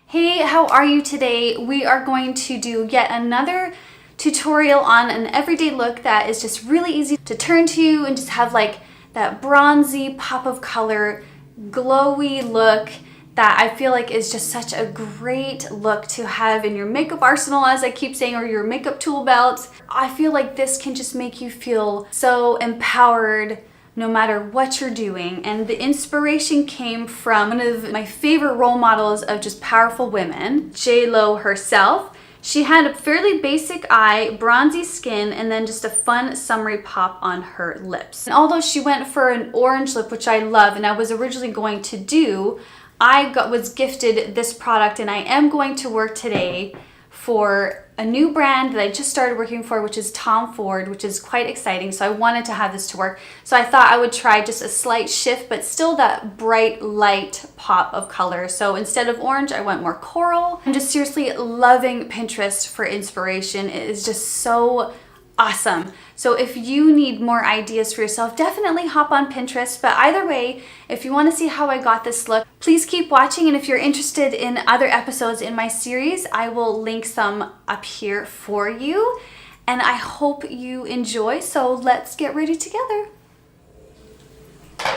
Hey, how are you today? We are going to do yet another tutorial on an everyday look that is just really easy to turn to and just have like that bronzy pop of color, glowy look that I feel like is just such a great look to have in your makeup arsenal, as I keep saying, or your makeup tool belt. I feel like this can just make you feel so empowered no matter what you're doing. And the inspiration came from one of my favorite role models of just powerful women, J.Lo herself. She had a fairly basic eye, bronzy skin, and then just a fun summery pop on her lips. And although she went for an orange lip, which I love, and I was originally going to do, was gifted this product, and I am going to work today for a new brand that I just started working for, which is Tom Ford, which is quite exciting. So I wanted to have this to work. So I thought I would try just a slight shift, but still that bright, light pop of color. So instead of orange, I went more coral. I'm just seriously loving Pinterest for inspiration. It is just so awesome. So if you need more ideas for yourself, definitely hop on Pinterest. But either way, if you want to see how I got this look, please keep watching. And if you're interested in other episodes in my series, I will link some up here for you. And I hope you enjoy. So let's get ready together.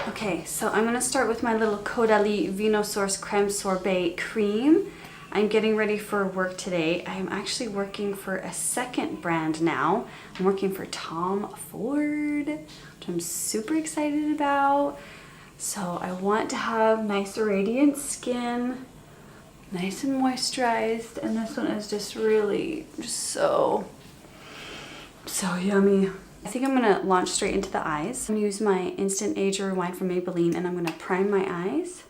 Okay, so I'm going to start with my little Caudalie Vinosource Creme Sorbet cream. I'm getting ready for work today. I'm actually working for a second brand now. I'm working for Tom Ford, which I'm super excited about. So I want to have nice radiant skin, nice and moisturized, and this one is just really so yummy. I think I'm gonna launch straight into the eyes. I'm gonna use my Instant Age Rewind from Maybelline, and I'm gonna prime my eyes.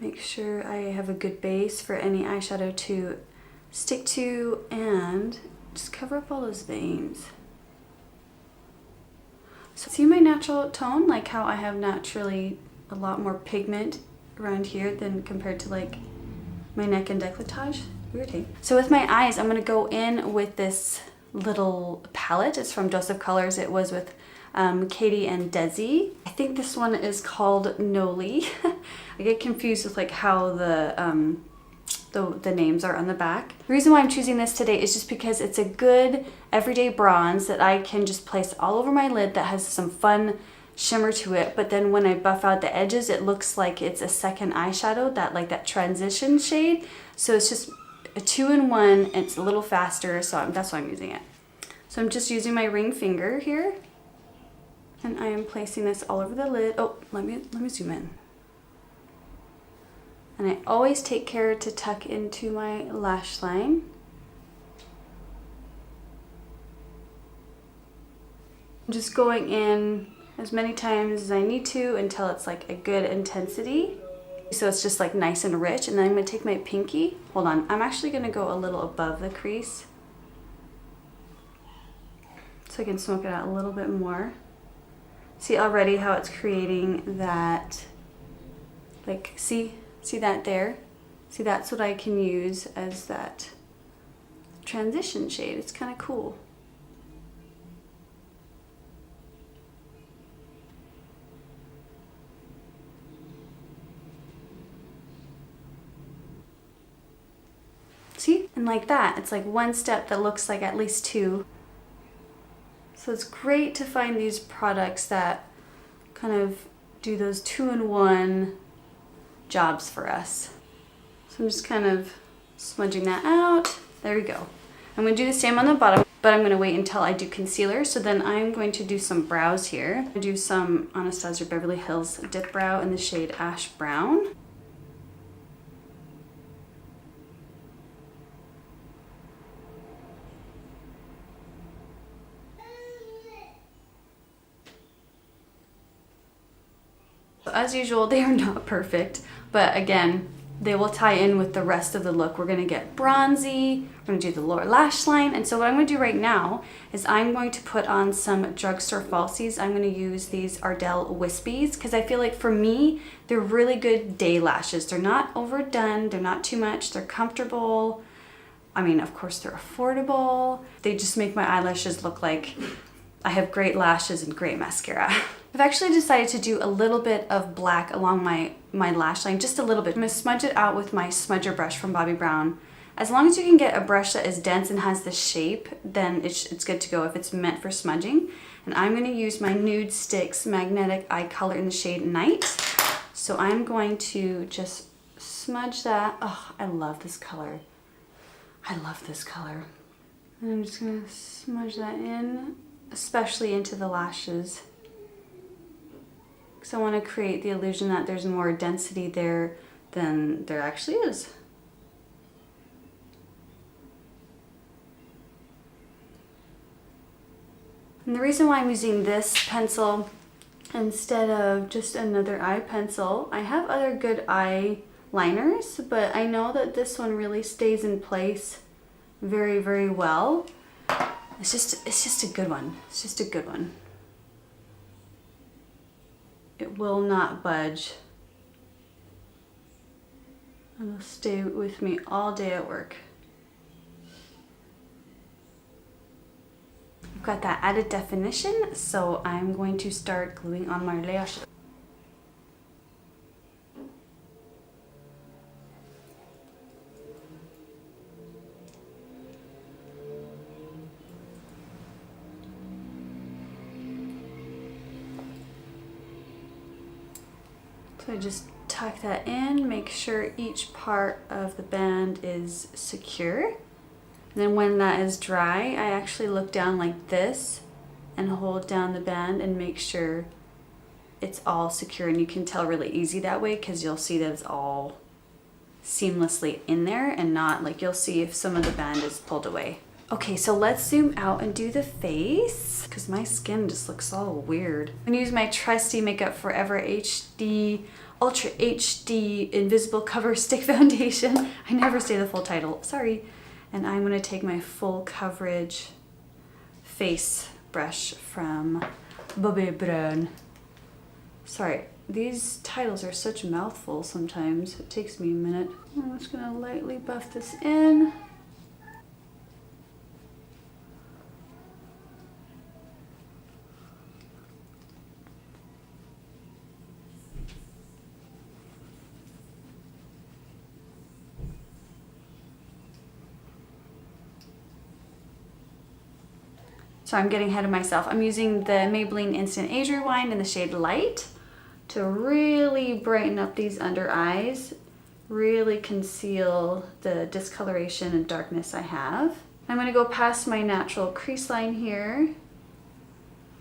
Make sure I have a good base for any eyeshadow to stick to, and just cover up all those veins. So see my natural tone, like how I have naturally a lot more pigment around here than compared to like my neck and décolletage. Weird. So with my eyes, I'm gonna go in with this little palette. It's from Dose of Colors. It was with Katie and Desi. I think this one is called Noli. I get confused with like how the names are on the back. The reason why I'm choosing this today is just because it's a good everyday bronze that I can just place all over my lid that has some fun shimmer to it, but then when I buff out the edges, it looks like it's a second eyeshadow, that transition shade. So it's just a 2-in-1, and it's a little faster, so that's why I'm using it. So I'm just using my ring finger here, and I am placing this all over the lid. Oh, let me zoom in. And I always take care to tuck into my lash line. I'm just going in as many times as I need to until it's like a good intensity. So it's just like nice and rich. And then I'm gonna take my pinky. Hold on, I'm actually gonna go a little above the crease so I can smoke it out a little bit more. See already how it's creating that, like, see that there? See, that's what I can use as that transition shade. It's kind of cool. See? And like that, it's like one step that looks like at least two. So it's great to find these products that kind of do those 2-in-1 jobs for us. So I'm just kind of smudging that out. There we go. I'm going to do the same on the bottom, but I'm going to wait until I do concealer. So then I'm going to do some brows here. I'm going to do some Anastasia Beverly Hills Dipbrow in the shade Ash Brown. As usual, they are not perfect, but again, they will tie in with the rest of the look. We're gonna get bronzy, we're gonna do the lower lash line, and so what I'm gonna do right now is I'm going to put on some drugstore falsies. I'm gonna use these Ardell Wispies, because I feel like for me, they're really good day lashes. They're not overdone, they're not too much, they're comfortable. I mean, of course, they're affordable. They just make my eyelashes look like I have great lashes and great mascara. I've actually decided to do a little bit of black along my lash line, just a little bit. I'm gonna smudge it out with my smudger brush from Bobbi Brown. As long as you can get a brush that is dense and has the shape, then it's good to go if it's meant for smudging. And I'm gonna use my NUDESTIX Magnetic Eye Color in the shade Night. So I'm going to just smudge that. Oh, I love this color. I love this color. And I'm just gonna smudge that in, especially into the lashes. Because I want to create the illusion that there's more density there than there actually is. And the reason why I'm using this pencil instead of just another eye pencil, I have other good eye liners, but I know that this one really stays in place very, very well. It's just a good one. It's just a good one. It will not budge. It'll stay with me all day at work. I've got that added definition, so I'm going to start gluing on my lashes. So I just tuck that in, make sure each part of the band is secure. And then when that is dry, I actually look down like this and hold down the band and make sure it's all secure. And you can tell really easy that way because you'll see that it's all seamlessly in there and not like you'll see if some of the band is pulled away. Okay, so let's zoom out and do the face because my skin just looks all weird. I'm gonna use my trusty Makeup Forever HD Ultra HD Invisible Cover Stick Foundation. I never say the full title, sorry. And I'm gonna take my full coverage face brush from Bobbi Brown. Sorry, these titles are such mouthfuls sometimes. It takes me a minute. I'm just gonna lightly buff this in. So I'm getting ahead of myself. I'm using the Maybelline Instant Age Rewind in the shade Light to really brighten up these under eyes, really conceal the discoloration and darkness I have. I'm gonna go past my natural crease line here.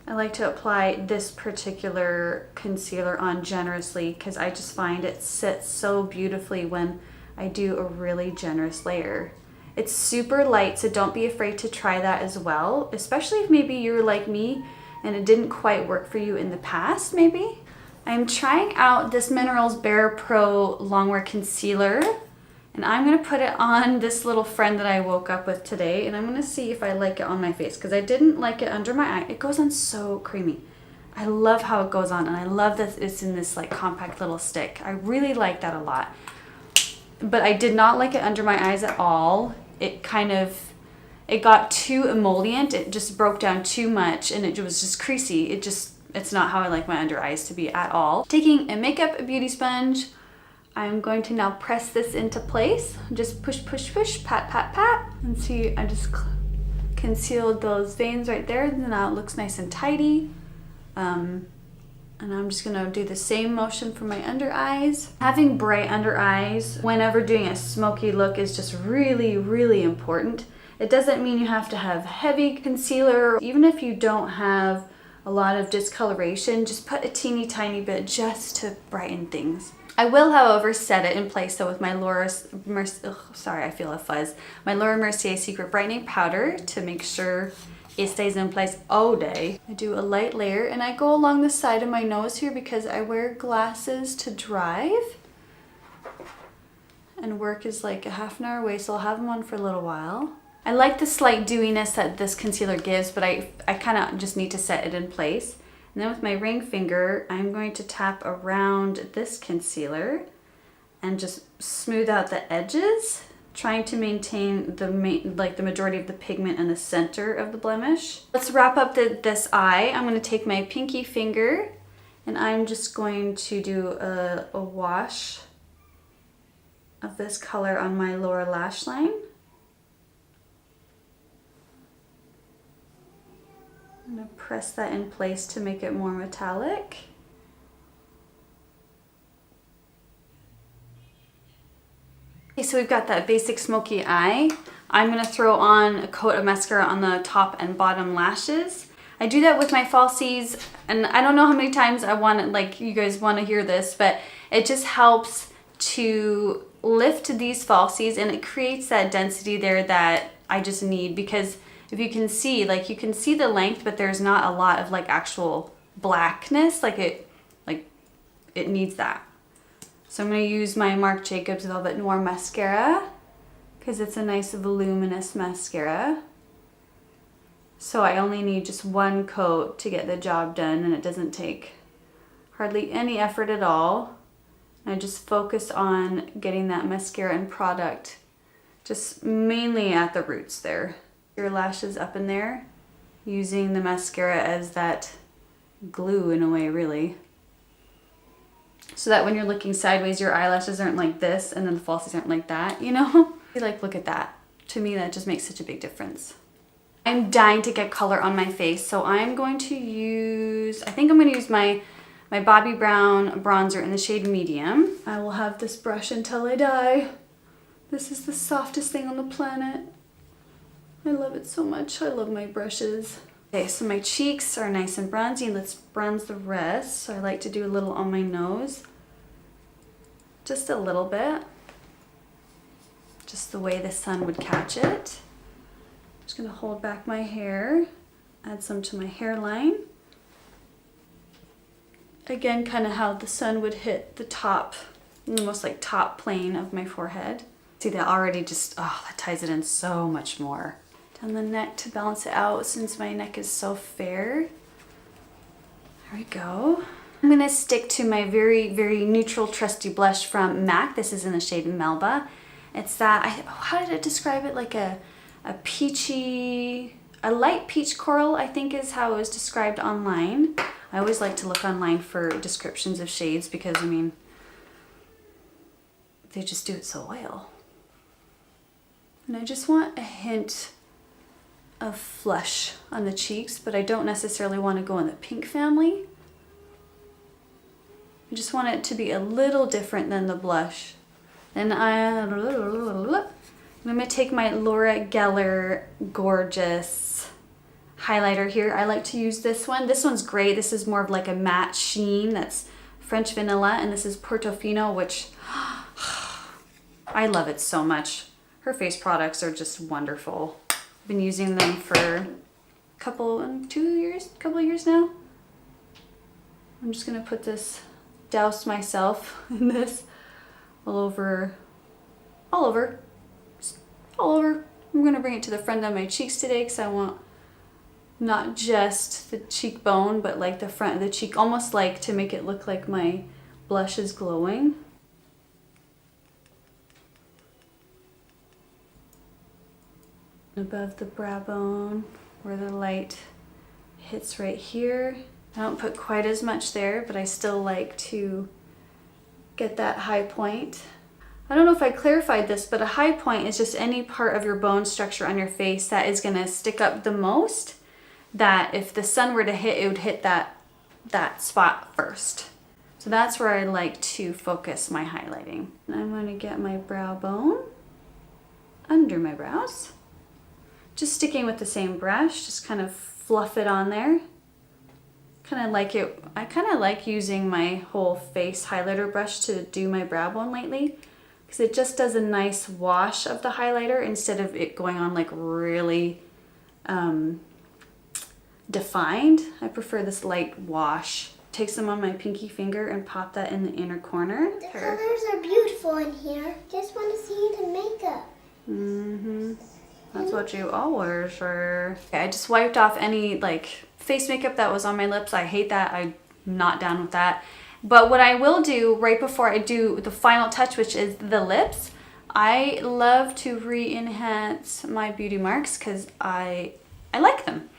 I like to apply this particular concealer on generously because I just find it sits so beautifully when I do a really generous layer. It's super light, so don't be afraid to try that as well, especially if maybe you're like me and it didn't quite work for you in the past, maybe. I'm trying out this Minerals Bare Pro Longwear Concealer, and I'm gonna put it on this little friend that I woke up with today, and I'm gonna see if I like it on my face, because I didn't like it under my eye. It goes on so creamy. I love how it goes on, and I love that it's in this like compact little stick. I really like that a lot. But I did not like it under my eyes at all. It got too emollient. It just broke down too much and it was just creasy. It's not how I like my under eyes to be at all. Taking a Makeup Beauty sponge, I'm going to now press this into place. Just push, push, push, pat, pat, pat. And see, I just concealed those veins right there. And now it looks nice and tidy. And I'm just gonna do the same motion for my under eyes. Having bright under eyes whenever doing a smoky look is just really, really important. It doesn't mean you have to have heavy concealer. Even if you don't have a lot of discoloration, just put a teeny tiny bit just to brighten things. I will, however, set it in place though with my Laura Mercier, sorry, I feel a fuzz. My Laura Mercier Secret Brightening Powder to make sure it stays in place all day. I do a light layer and I go along the side of my nose here because I wear glasses to drive. And work is like a half an hour away, so I'll have them on for a little while. I like the slight dewiness that this concealer gives, but I kind of just need to set it in place. And then with my ring finger, I'm going to tap around this concealer and just smooth out the edges trying to maintain the majority of the pigment in the center of the blemish. Let's wrap up this eye. I'm going to take my pinky finger and I'm just going to do a wash of this color on my lower lash line. I'm going to press that in place to make it more metallic. Okay, so we've got that basic smoky eye. I'm going to throw on a coat of mascara on the top and bottom lashes. I do that with my falsies, and I don't know how many times I want it, like you guys want to hear this, but it just helps to lift these falsies and it creates that density there that I just need, because if you can see, like you can see the length, but there's not a lot of like actual blackness, like it needs that. So I'm going to use my Marc Jacobs Velvet Noir mascara because it's a nice voluminous mascara. So I only need just one coat to get the job done, and it doesn't take hardly any effort at all. I just focus on getting that mascara and product just mainly at the roots there. Your lashes up in there, using the mascara as that glue in a way, really. So that when you're looking sideways, your eyelashes aren't like this and then the falsies aren't like that, you know? Like, look at that. To me, that just makes such a big difference. I'm dying to get color on my face, so I'm going to use, I think I'm going to use my Bobbi Brown bronzer in the shade medium. I will have this brush until I die. This is the softest thing on the planet. I love it so much. I love my brushes. Okay, so my cheeks are nice and bronzy. Let's bronze the rest. So I like to do a little on my nose. Just a little bit. Just the way the sun would catch it. Just gonna hold back my hair, add some to my hairline. Again, kind of how the sun would hit the top, almost like top plane of my forehead. See, that already just, oh, that ties it in so much more. Down the neck to balance it out since my neck is so fair. There we go. I'm gonna stick to my very, very neutral trusty blush from MAC. This is in the shade Melba. It's that, how did it describe it? Like a peachy, a light peach coral, I think is how it was described online. I always like to look online for descriptions of shades because, I mean, they just do it so well. And I just want a hint of flush on the cheeks, but I don't necessarily want to go in the pink family. I just want it to be a little different than the blush. And I'm going to take my Laura Geller Gorgeous highlighter here. I like to use this one. This one's great. This is more of like a matte sheen. That's French Vanilla, and this is Portofino, which I love it so much. Her face products are just wonderful. I've been using them for a couple of years now. I'm just going to put this, douse myself in this all over. I'm going to bring it to the front of my cheeks today because I want not just the cheekbone, but like the front of the cheek, almost like to make it look like my blush is glowing. Above the brow bone where the light hits right here. I don't put quite as much there, but I still like to get that high point. I don't know if I clarified this, but a high point is just any part of your bone structure on your face that is going to stick up the most, that if the sun were to hit, it would hit that spot first. So that's where I like to focus my highlighting. And I'm going to get my brow bone under my brows. Just sticking with the same brush, just kind of fluff it on there. Kind of like it, I kind of like using my whole face highlighter brush to do my brow bone lately, because it just does a nice wash of the highlighter instead of it going on like really defined. I prefer this light wash. Take some on my pinky finger and pop that in the inner corner. The colors are beautiful in here. Just want to see the makeup. Mm-hmm. That's what you always are. Okay, I just wiped off any like face makeup that was on my lips. I hate that. I'm not down with that. But what I will do right before I do the final touch, which is the lips, I love to re-enhance my beauty marks because I like them.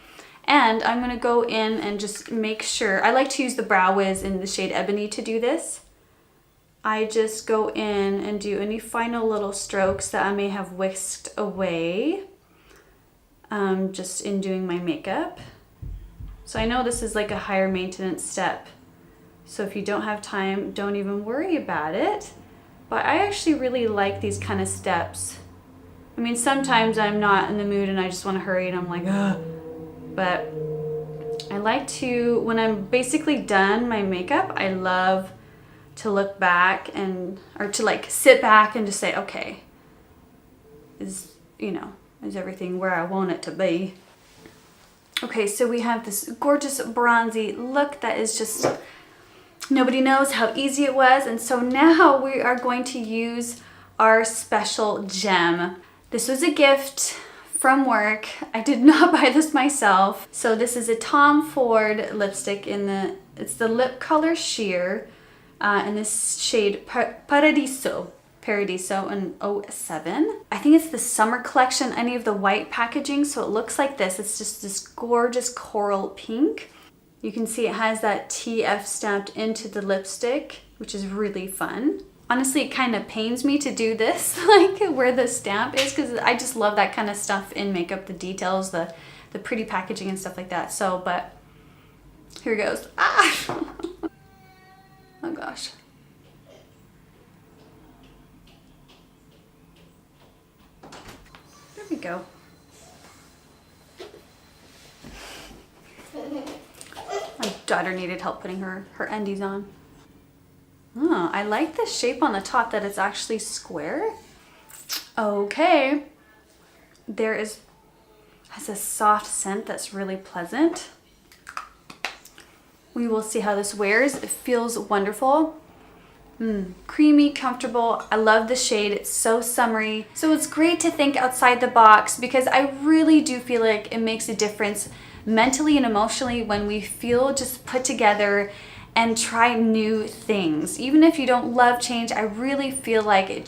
And I'm gonna go in and just make sure, I like to use the Brow Wiz in the shade Ebony to do this. I just go in and do any final little strokes that I may have whisked away just in doing my makeup. So I know this is like a higher maintenance step. So if you don't have time, don't even worry about it. But I actually really like these kind of steps. I mean, sometimes I'm not in the mood and I just want to hurry and I'm like, ugh. But I like to, when I'm basically done my makeup, I love to look back and, or to like sit back and just say, okay, is everything where I want it to be? Okay, so we have this gorgeous bronzy look that is just, nobody knows how easy it was. And so now we are going to use our special gem. This was a gift from work. I did not buy this myself. So this is a Tom Ford lipstick it's the lip color sheer in this shade Paradiso in 07. I think it's the summer collection, any of the white packaging. So it looks like this. It's just this gorgeous coral pink. You can see it has that TF stamped into the lipstick, which is really fun. Honestly, it kind of pains me to do this, like where the stamp is, because I just love that kind of stuff in makeup, the details, the pretty packaging and stuff like that. So, but here goes. Ah! Oh gosh. There we go. My daughter needed help putting her undies on. Oh, I like the shape on the top, that it's actually square. Okay. Has a soft scent that's really pleasant. We will see how this wears. It feels wonderful. Creamy, comfortable. I love the shade. It's so summery. So it's great to think outside the box because I really do feel like it makes a difference mentally and emotionally when we feel just put together and try new things. Even if you don't love change, I really feel like it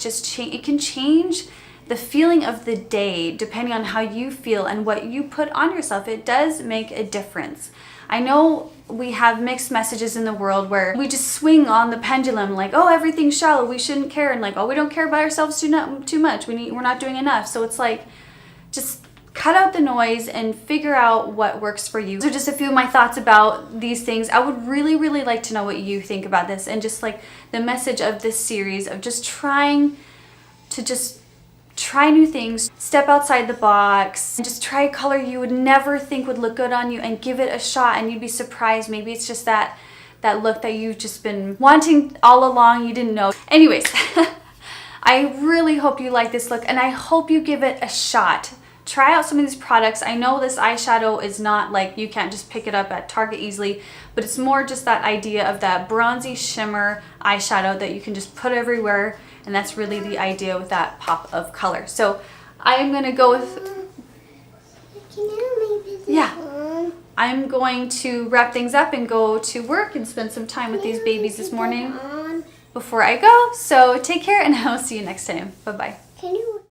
can change the feeling of the day depending on how you feel and what you put on yourself. It does make a difference. I know we have mixed messages in the world where we just swing on the pendulum like, oh, everything's shallow, we shouldn't care, and like, oh, we don't care about ourselves too much, we're not doing enough. So it's like, just cut out the noise and figure out what works for you. So just a few of my thoughts about these things. I would really, really like to know what you think about this, and just like the message of this series of just trying to try new things, step outside the box, and just try a color you would never think would look good on you and give it a shot, and you'd be surprised. Maybe it's just that look that you've just been wanting all along, you didn't know. Anyways, I really hope you like this look, and I hope you give it a shot. Try out some of these products. I know this eyeshadow is not like, you can't just pick it up at Target easily, but it's more just that idea of that bronzy shimmer eyeshadow that you can just put everywhere, and that's really the idea with that pop of color. So I'm gonna go with, I'm going to wrap things up and go to work and spend some time with these babies this morning before I go. So take care, and I'll see you next time. Bye-bye.